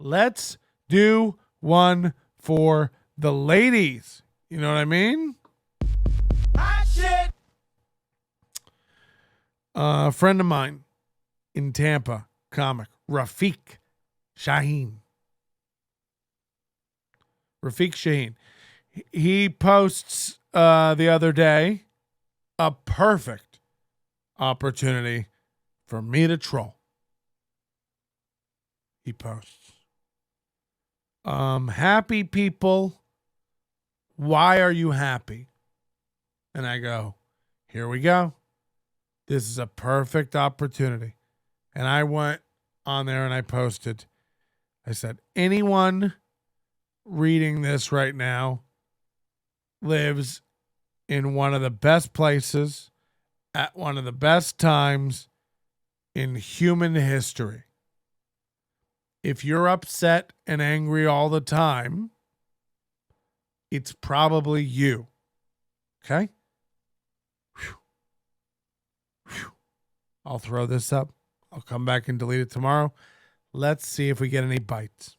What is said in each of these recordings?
let's do one for the ladies. You know what I mean? Hot shit. A friend of mine in Tampa, comic, Rafiq Shaheen. He posts the other day a perfect opportunity for me to troll. He posts, happy people, why are you happy? And I go, here we go. This is a perfect opportunity. And I went on there and I posted, I said, anyone reading this right now lives in one of the best places at one of the best times in human history. If you're upset and angry all the time, it's probably you. Okay? Whew. Whew. I'll throw this up. I'll come back and delete it tomorrow. Let's see if we get any bites.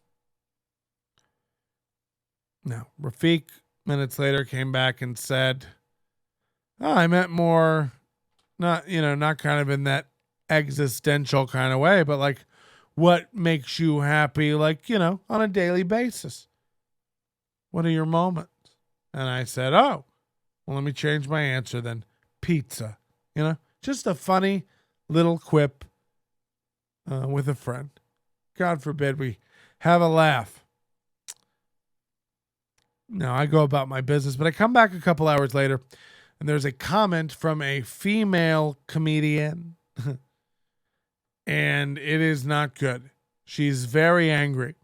Now, Rafiq, minutes later, came back and said, oh, I meant more, not kind of in that existential kind of way, but like, what makes you happy, like, on a daily basis? What are your moments? And I said, oh, well, let me change my answer then. Pizza. Just a funny little quip with a friend. God forbid we have a laugh. Now, I go about my business, but I come back a couple hours later, and there's a comment from a female comedian, and it is not good. She's very angry.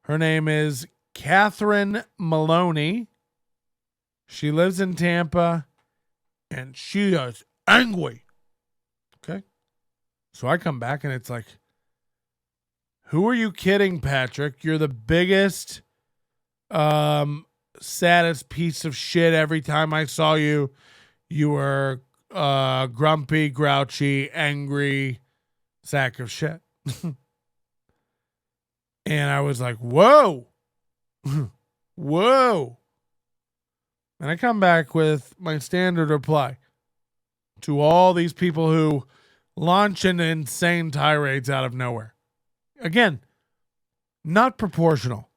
Her name is Catherine Maloney. She lives in Tampa, and she is angry. Okay? So I come back, and it's like, who are you kidding, Patrick? You're the biggest, saddest piece of shit. Every time I saw you, you were grumpy, grouchy, angry sack of shit. And I was like, whoa. Whoa. And I come back with my standard reply to all these people who launch into insane tirades out of nowhere. Again, not proportional.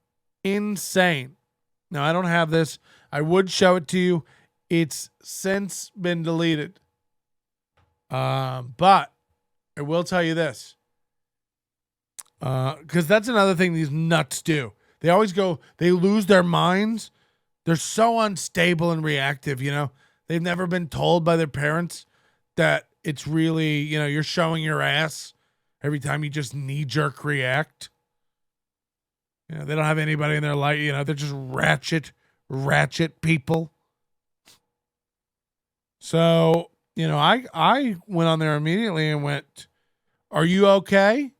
Insane. Now, I don't have this. I would show it to you. It's since been deleted. But I will tell you this. Because that's another thing these nuts do. They always they lose their minds. They're so unstable and reactive, They've never been told by their parents that it's really, you're showing your ass every time you just knee-jerk react. They don't have anybody in their life, they're just ratchet people. So, I went on there immediately and went, are you okay?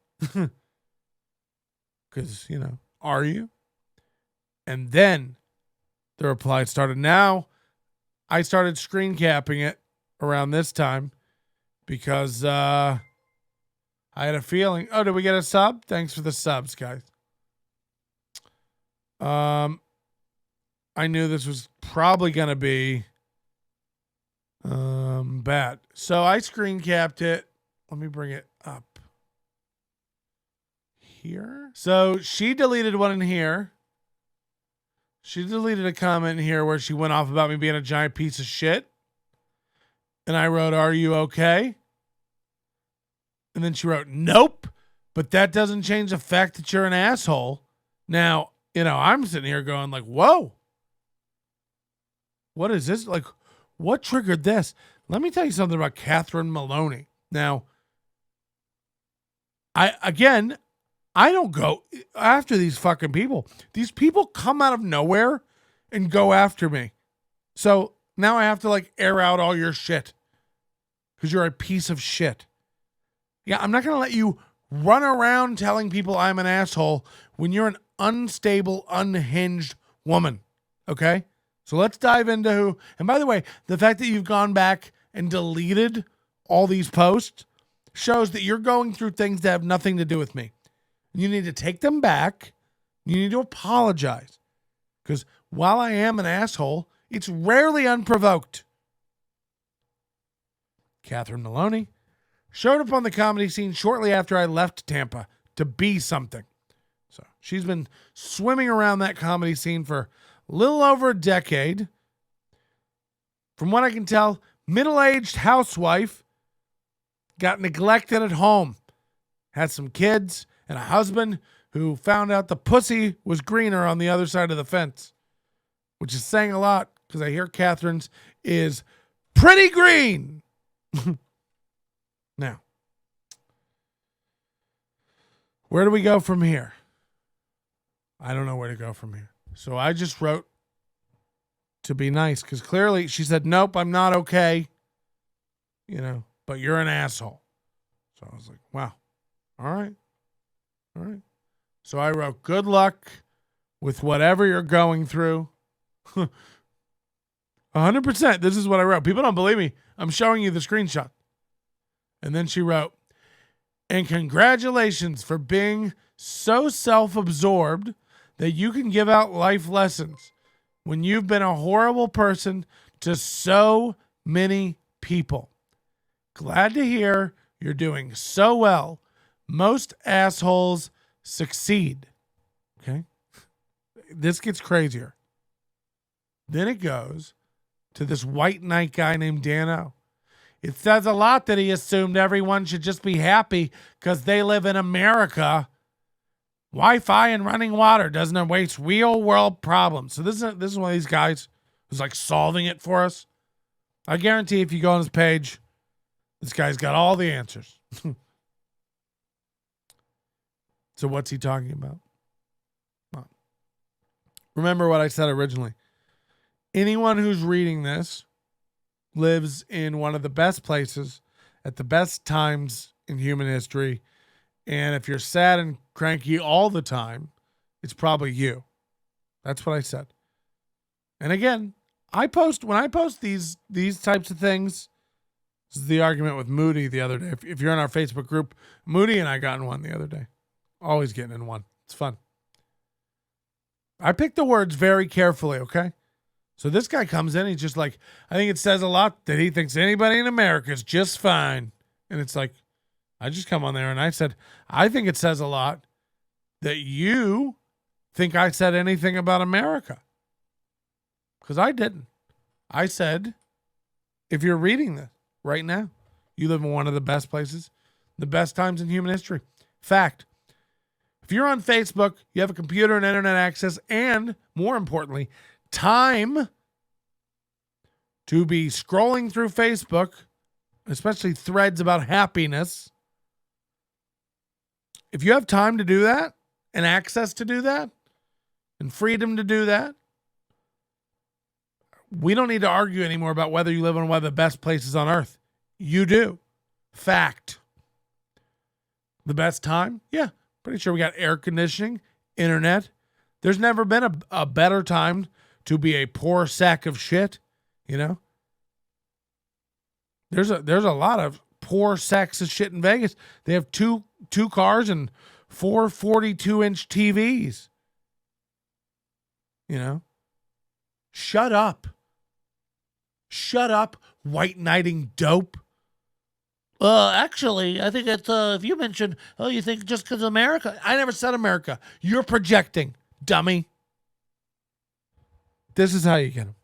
Because, are you? And then the reply started. Now, I started screen capping it around this time because I had a feeling. Oh, did we get a sub? Thanks for the subs, guys. I knew this was probably going to be bad. So I screen capped it. Let me bring it up here. So she deleted one in here. She deleted a comment in here where she went off about me being a giant piece of shit. And I wrote, are you okay? And then she wrote, nope, but that doesn't change the fact that you're an asshole. Now, I'm sitting here going like, whoa. What is this? Like, what triggered this? Let me tell you something about Catherine Maloney. Now, I don't go after these fucking people. These people come out of nowhere and go after me. So now I have to air out all your shit because you're a piece of shit. Yeah, I'm not going to let you run around telling people I'm an asshole when you're an unstable, unhinged woman. Okay? So let's dive into who. And by the way, the fact that you've gone back and deleted all these posts shows that you're going through things that have nothing to do with me. You need to take them back You need to apologize. Because while I am an asshole, it's rarely unprovoked. Catherine Maloney showed up on the comedy scene shortly after I left Tampa to be something. So she's been swimming around that comedy scene for a little over a decade. From what I can tell, middle-aged housewife, got neglected at home, had some kids and a husband who found out the pussy was greener on the other side of the fence, which is saying a lot because I hear Catherine's is pretty green. Now, where do we go from here? I don't know where to go from here. So I just wrote to be nice because clearly she said, nope, I'm not okay. You know, but you're an asshole. So I was like, wow. All right. All right. So I wrote, good luck with whatever you're going through. 100%. This is what I wrote. People don't believe me. I'm showing you the screenshot. And then she wrote, and congratulations for being so self-absorbed that you can give out life lessons when you've been a horrible person to so many people. Glad to hear you're doing so well. Most assholes succeed. Okay? This gets crazier. Then it goes to this white knight guy named Dano. It says a lot that he assumed everyone should just be happy because they live in America. Wi-Fi and running water doesn't erase real world problems. So this is one of these guys who's like solving it for us. I guarantee if you go on his page, this guy's got all the answers. So what's he talking about? Well, remember what I said originally. Anyone who's reading this lives in one of the best places at the best times in human history. And if you're sad and cranky all the time, it's probably you. That's what I said. And again, when I post these types of things, this is the argument with Moody the other day. If you're in our Facebook group, Moody and I got in one the other day. Always getting in one. It's fun. I pick the words very carefully, okay? So this guy comes in, he's just like, I think it says a lot that he thinks anybody in America is just fine. And it's like, I just come on there and I said, I think it says a lot that you think I said anything about America. Because I didn't. I said, if you're reading this right now, you live in one of the best places, the best times in human history. Fact. If you're on Facebook, you have a computer and internet access, and more importantly, time to be scrolling through Facebook, especially threads about happiness. If you have time to do that and access to do that and freedom to do that, we don't need to argue anymore about whether you live in one of the best places on earth. You do. Fact. The best time? Yeah. Pretty sure we got air conditioning, internet. There's never been a better time to be a poor sack of shit, you know? There's a lot of poor sacks of shit in Vegas. They have two cars and 4 42-inch TVs. You know? Shut up. Shut up, white knighting dope. Actually, I think it's, if you mentioned, you think just because of America. I never said America. You're projecting, dummy. This is how you get them.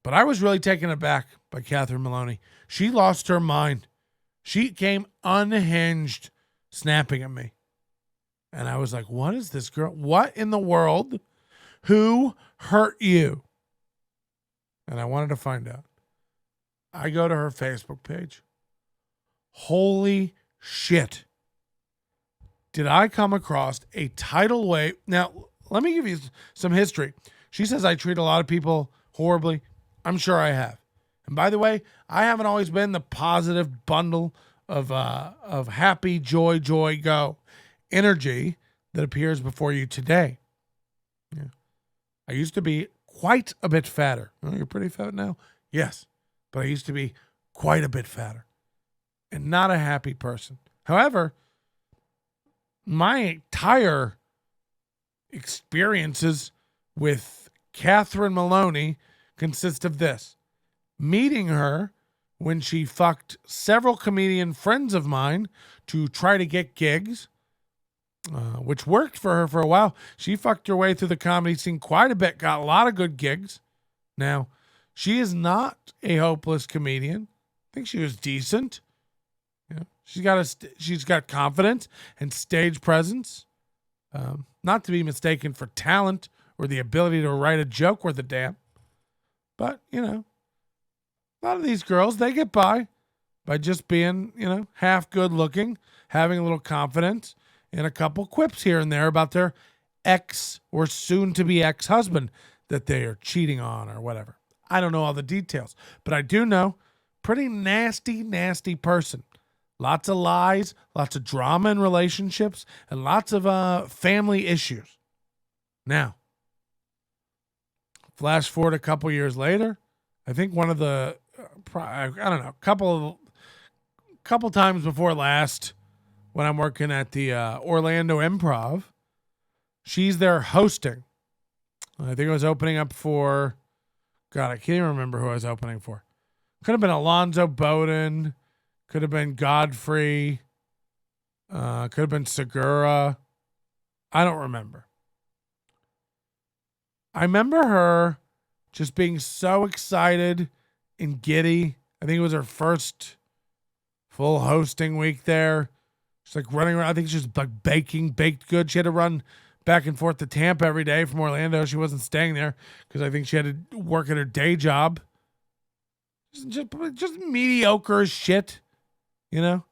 But I was really taken aback by Catherine Maloney. She lost her mind. She came unhinged, snapping at me. And I was like, what is this girl? What in the world? Who hurt you? And I wanted to find out. I go to her Facebook page. Holy shit. Did I come across a tidal wave? Now, let me give you some history. She says I treat a lot of people horribly. I'm sure I have. And by the way, I haven't always been the positive bundle of happy, joy, go energy that appears before you today. Yeah. I used to be quite a bit fatter. Oh, you're pretty fat now? Yes. But I used to be quite a bit fatter and not a happy person. However, my entire experiences with Catherine Maloney consist of this: meeting her when she fucked several comedian friends of mine to try to get gigs, which worked for her for a while. She fucked her way through the comedy scene quite a bit, got a lot of good gigs. Now, she is not a hopeless comedian. I think she was decent. You know, she's got confidence and stage presence. Not to be mistaken for talent or the ability to write a joke worth a damn. But, you know, a lot of these girls, they get by just being, you know, half good looking, having a little confidence, and a couple quips here and there about their ex or soon to be ex-husband that they are cheating on or whatever. I don't know all the details, but I do know pretty nasty person. Lots of lies, lots of drama in relationships, and lots of family issues. Now, flash forward a couple years later, I think one of the, I don't know, couple times before last, when I'm working at the Orlando Improv, she's there hosting. I think I was opening up for, God, I can't even remember who I was opening for. Could have been Alonzo Bowden. Could have been Godfrey. Could have been Segura. I don't remember. I remember her just being so excited and giddy. I think it was her first full hosting week there. She's like running around. I think she's like baking baked goods. She had to run back and forth to Tampa every day from Orlando. She wasn't staying there because I think she had to work at her day job. Just mediocre as shit, you know?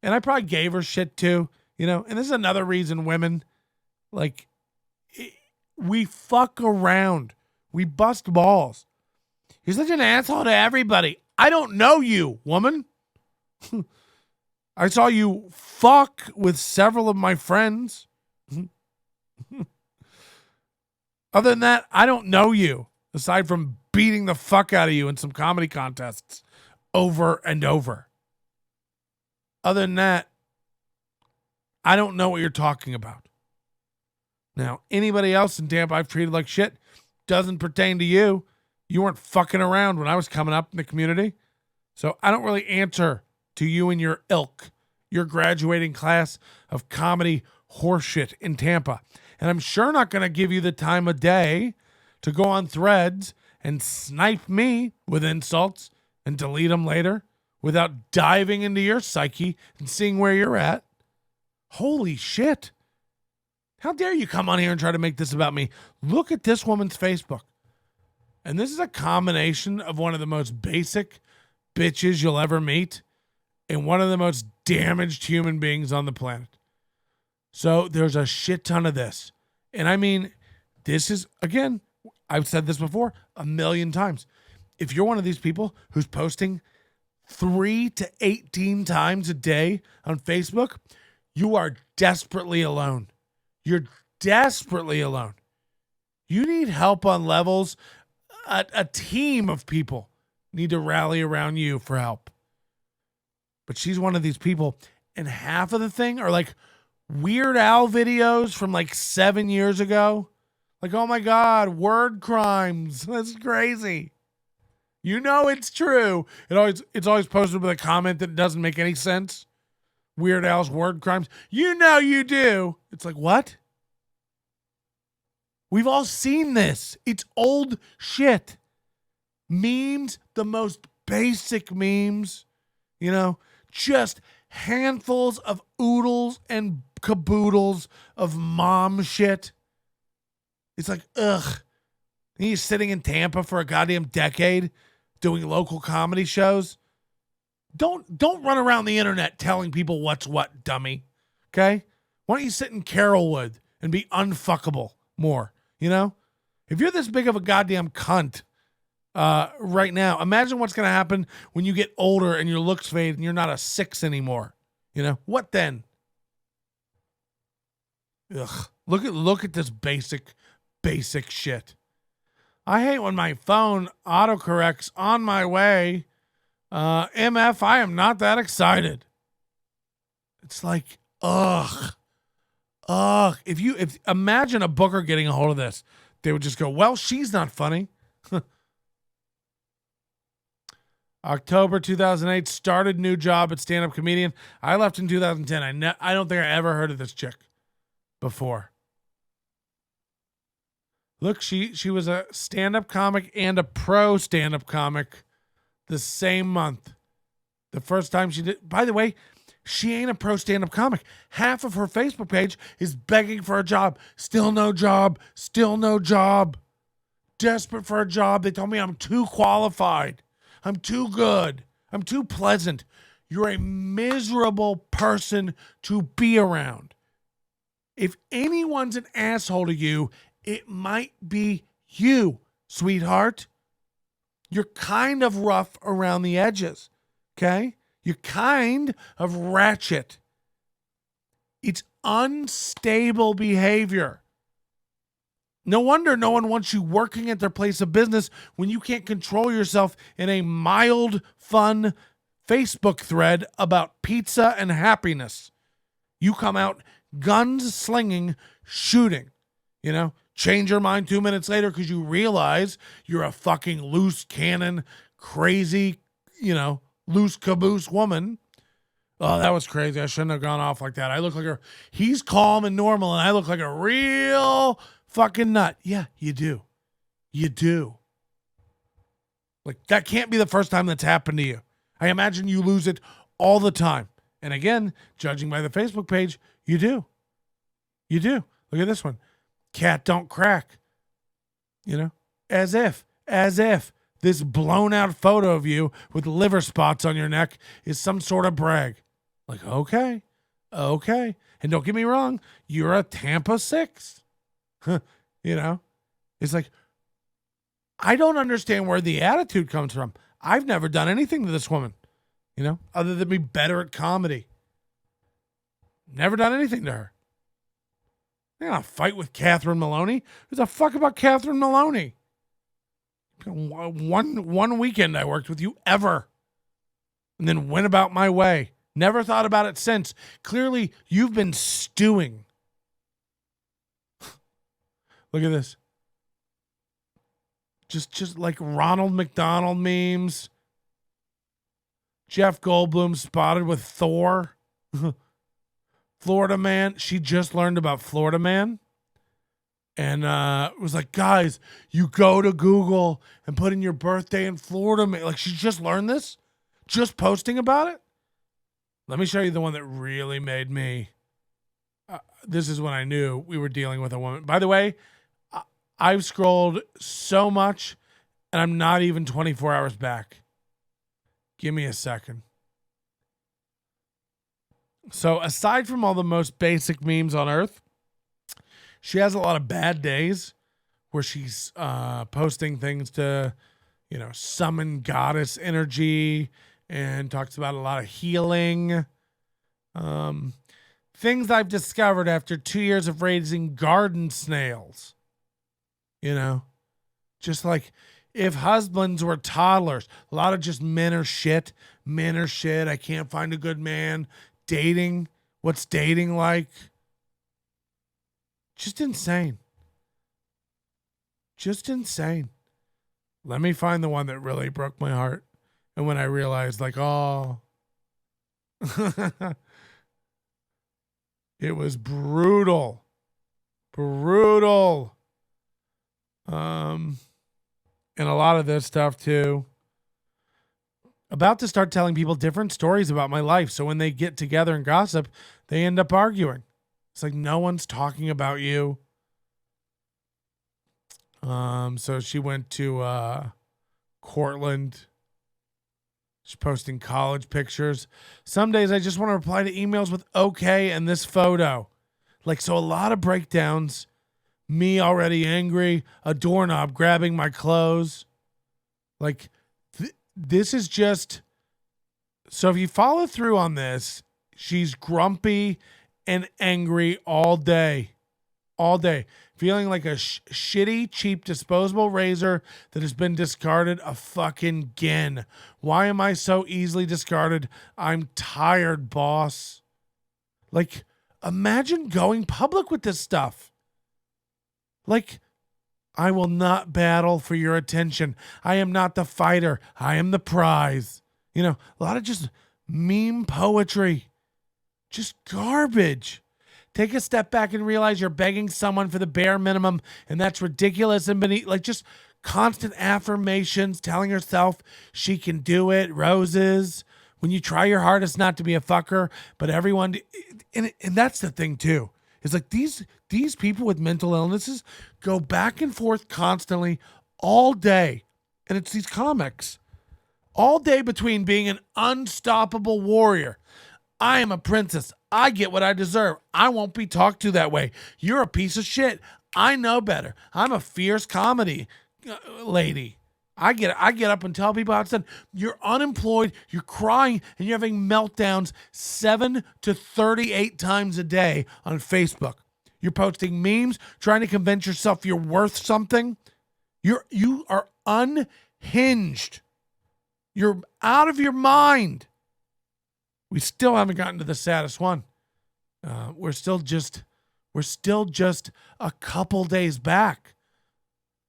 And I probably gave her shit too, you know? And this is another reason women, like, we fuck around. We bust balls. You're such an asshole to everybody. I don't know you, woman. I saw you fuck with several of my friends. Other than that, I don't know you, aside from beating the fuck out of you in some comedy contests over and over. Other than that, I don't know what you're talking about. Now, anybody else in Tampa I've treated like shit doesn't pertain to you. You weren't fucking around when I was coming up in the community. So I don't really answer to you and your ilk, your graduating class of comedy horseshit in Tampa. And I'm sure not going to give you the time of day to go on Threads and snipe me with insults and delete them later without diving into your psyche and seeing where you're at. Holy shit. How dare you come on here and try to make this about me? Look at this woman's Facebook. And this is a combination of one of the most basic bitches you'll ever meet and one of the most damaged human beings on the planet. So there's a shit ton of this. And I mean, this is, again, I've said this before a million times. If you're one of these people who's posting 3 to 18 times a day on Facebook, you are desperately alone. You're desperately alone. You need help on levels. A team of people need to rally around you for help. But she's one of these people, and half of the thing are like Weird Al videos from like 7 years ago. Like, oh my God, word crimes. That's crazy. You know it's true. It's always posted with a comment that doesn't make any sense. Weird Al's word crimes. You know you do. It's like, what? We've all seen this. It's old shit. Memes, the most basic memes, you know, just handfuls of oodles and caboodles of mom shit. It's like, ugh. He's sitting in Tampa for a goddamn decade doing local comedy shows. Don't run around the internet telling people what's what, dummy. Okay? Why don't you sit in Carrollwood and be unfuckable more, you know? If you're this big of a goddamn cunt right now, imagine what's going to happen when you get older and your looks fade and you're not a 6 anymore. You know? What then? Ugh. Look at this basic shit. I hate when my phone autocorrects on my way. MF, I am not that excited. It's like, ugh. Ugh. If imagine a booker getting a hold of this, they would just go, well, she's not funny. October 2008, started new job at stand-up comedian. I left in 2010. I don't think I ever heard of this chick before. Look, she was a stand-up comic and a pro stand-up comic the same month. The first time she did, by the way, she ain't a pro stand-up comic. Half of her Facebook page is begging for a job. Still no job. Still no job. Desperate for a job. They told me I'm too qualified. I'm too good. I'm too pleasant. You're a miserable person to be around. If anyone's an asshole to you, it might be you, sweetheart. You're kind of rough around the edges, okay? You're kind of ratchet. It's unstable behavior. No wonder no one wants you working at their place of business when you can't control yourself in a mild, fun Facebook thread about pizza and happiness. You come out guns slinging, shooting, change your mind 2 minutes later because you realize you're a fucking loose cannon, crazy, loose caboose woman. Oh, that was crazy. I shouldn't have gone off like that. I look like he's calm and normal, and I look like a real fucking nut. Yeah, you do. You do. Like, that can't be the first time that's happened to you. I imagine you lose it all the time. And again, judging by the Facebook page, you do. You do. Look at this one. Cat don't crack. As if this blown out photo of you with liver spots on your neck is some sort of brag. Like, okay. And don't get me wrong, you're a Tampa 6. It's like, I don't understand where the attitude comes from. I've never done anything to this woman, other than be better at comedy. Never done anything to her. I'm not gonna fight with Catherine Maloney. Who's the fuck about Catherine Maloney? One weekend I worked with you ever, and then went about my way. Never thought about it since. Clearly, you've been stewing. Look at this. Just like Ronald McDonald memes. Jeff Goldblum spotted with Thor. Florida Man. She just learned about Florida Man. And was like, guys, you go to Google and put in your birthday in Florida Man. Like, she just learned this? Just posting about it? Let me show you the one that really made me. This is when I knew we were dealing with a woman. By the way, I've scrolled so much, and I'm not even 24 hours back. Give me a second. So aside from all the most basic memes on earth, she has a lot of bad days where she's posting things to, summon goddess energy, and talks about a lot of healing. Things I've discovered after 2 years of raising garden snails. Just like if husbands were toddlers, a lot of just men are shit. Men are shit. I can't find a good man. Dating. What's dating like? Just insane. Just insane. Let me find the one that really broke my heart. And when I realized, like, oh, it was brutal. Brutal. And a lot of this stuff too. About to start telling people different stories about my life. So when they get together and gossip, they end up arguing. It's like no one's talking about you. So she went to Cortland. She's posting college pictures. Some days I just want to reply to emails with okay and this photo. Like, so a lot of breakdowns. Me already angry. A doorknob grabbing my clothes. Like, this is just... So if you follow through on this, she's grumpy and angry all day. All day. Feeling like a shitty, cheap, disposable razor that has been discarded a fucking again. Why am I so easily discarded? I'm tired, boss. Like, Imagine going public with this stuff. Like, I will not battle for your attention. I am not the fighter. I am the prize. You know, a lot of just meme poetry. Just garbage. Take a step back and realize you're begging someone for the bare minimum, and that's ridiculous and beneath. Like, just constant affirmations, telling herself she can do it, roses. When you try your hardest not to be a fucker, but everyone, and that's the thing too. It's like these people with mental illnesses go back and forth constantly all day, and it's these comics all day between being an unstoppable warrior. I am a princess. I get what I deserve. I won't be talked to that way. You're a piece of shit. I know better. I'm a fierce comedy lady. I get up and tell people outside, you're unemployed, you're crying, and you're having meltdowns 7 to 38 times a day on Facebook. You're posting memes, trying to convince yourself you're worth something. You are unhinged. You're out of your mind. We still haven't gotten to the saddest one. We're still just a couple days back.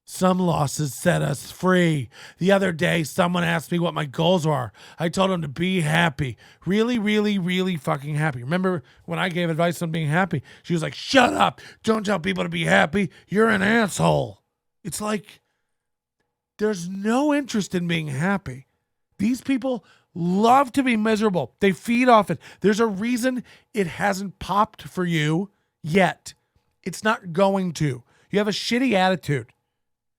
Some losses set us free. The other day, someone asked me what my goals are. I told them to be happy. Really, really, really fucking happy. Remember when I gave advice on being happy? She was like, shut up. Don't tell people to be happy. You're an asshole. It's like, there's no interest in being happy. These people love to be miserable. They feed off it. There's a reason it hasn't popped for you yet. It's not going to. You have a shitty attitude.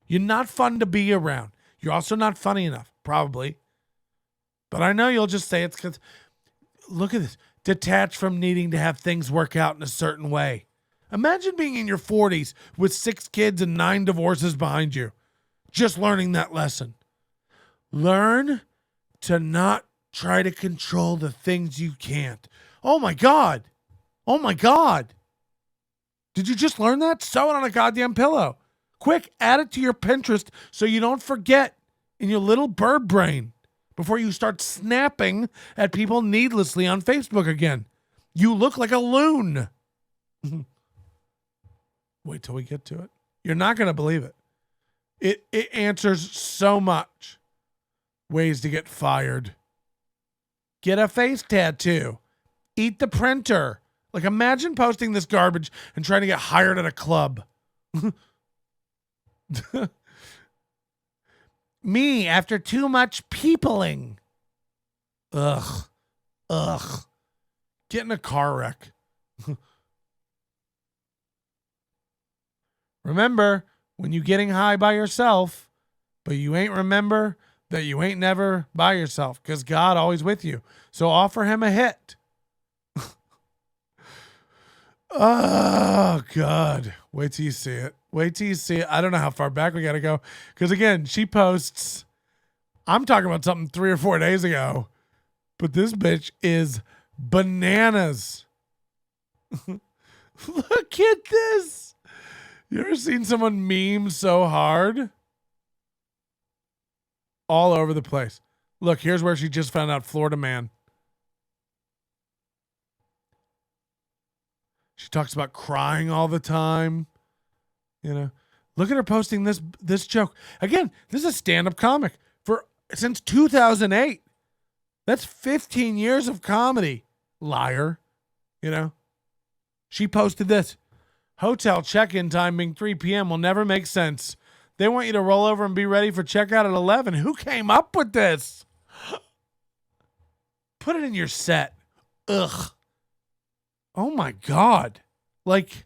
You're not fun to be around. You're also not funny enough, probably. But I know you'll just say it's because, look at this. Detached from needing to have things work out in a certain way. Imagine being in your 40s with 6 kids and 9 divorces behind you. Just learning that lesson. Learn to not try to control the things you can't. Oh my God. Oh my God. Did you just learn that? Sew it on a goddamn pillow. Quick, add it to your Pinterest so you don't forget in your little bird brain before you start snapping at people needlessly on Facebook again. You look like a loon. Wait till we get to it. You're not going to believe it. It answers so much. Ways to get fired. Get a face tattoo. Eat the printer. Like, imagine posting this garbage and trying to get hired at a club. Me after too much peopling. Ugh. Get in a car wreck. Remember, when you getting high by yourself, but you ain't remember that you ain't never by yourself, because God always with you. So offer him a hit. Oh, God. Wait till you see it. Wait till you see it. I don't know how far back we got to go. Because, again, she posts. I'm talking about something 3 or 4 days ago. But this bitch is bananas. Look at this. You ever seen someone meme so hard? All over the place. Look, here's where she just found out Florida man. She talks about crying all the time. You know, look at her posting this joke. Again, this is a stand-up comic since 2008. That's 15 years of comedy. Liar. You know, she posted this. Hotel check-in time being 3 p.m. will never make sense. They want you to roll over and be ready for checkout at 11. Who came up with this? Put it in your set. Ugh. Oh my God. Like,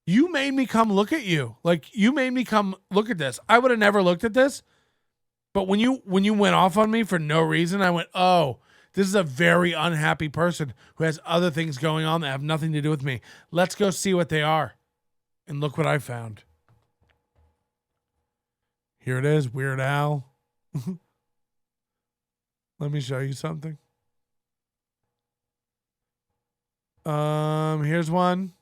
you made me come look at you. Like, you made me come look at this. I would have never looked at this. But when you went off on me for no reason, I went, oh, this is a very unhappy person who has other things going on that have nothing to do with me. Let's go see what they are. And look what I found. Here it is, Weird Al. Let me show you something. Here's one.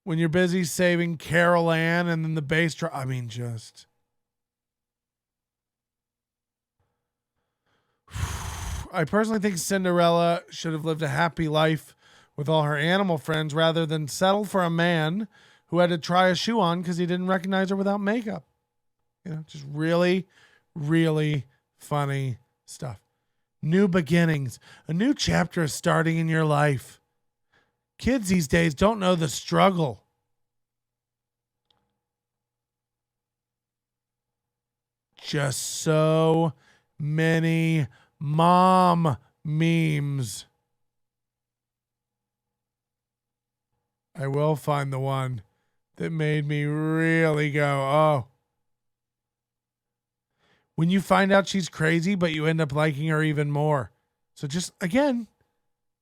When you're busy saving Carol Ann and then the bass drum. I mean, just. I personally think Cinderella should have lived a happy life with all her animal friends rather than settle for a man who had to try a shoe on because he didn't recognize her without makeup. Just really, really funny stuff. New beginnings. A new chapter is starting in your life. Kids these days don't know the struggle. Just so many mom memes. I will find the one that made me really go, oh. When you find out she's crazy, but you end up liking her even more. So just, again,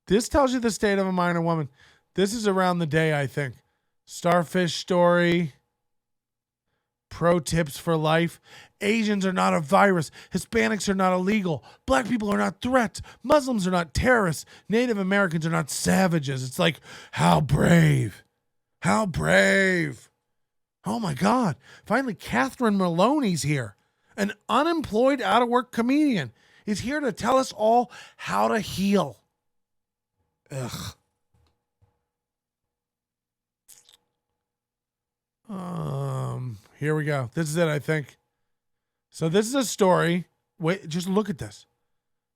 this tells you the state of a minor woman. This is around the day, I think. Starfish story. Pro tips for life. Asians are not a virus. Hispanics are not illegal. Black people are not threats. Muslims are not terrorists. Native Americans are not savages. It's like, how brave. How brave. Oh my God. Finally, Catherine Maloney's here. An unemployed, out-of-work comedian is here to tell us all how to heal. Ugh. Here we go. This is it, I think. So this is a story. Wait, just look at this.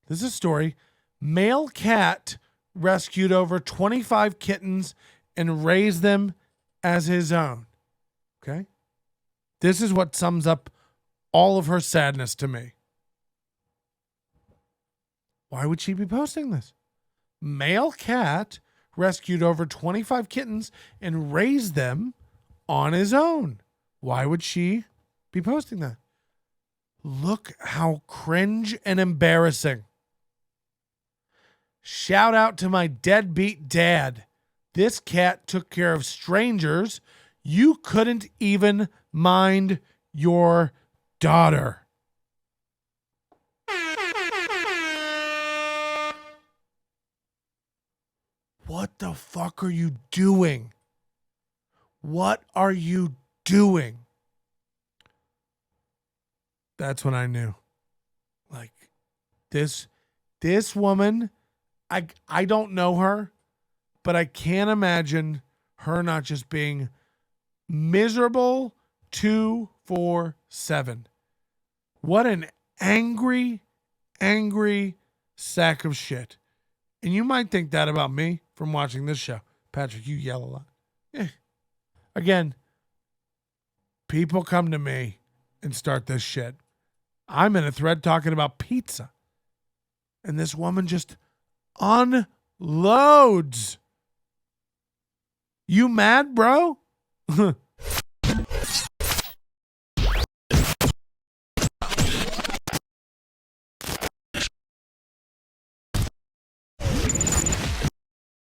This is a story. Male cat rescued over 25 kittens and raised them as his own. Okay? This is what sums up all of her sadness to me. Why would she be posting this? Male cat rescued over 25 kittens and raised them on his own. Why would she be posting that? Look how cringe and embarrassing. Shout out to my deadbeat dad. This cat took care of strangers. You couldn't even mind your daughter. What the fuck are you doing? What are you doing? That's when I knew. Like, this woman, I don't know her, but I can't imagine her not just being miserable 24/7. What an angry sack of shit. And you might think that about me from watching this show. Patrick, you yell a lot. Again, people come to me and start this shit. I'm in a thread talking about pizza. And this woman just unloads. You mad, bro?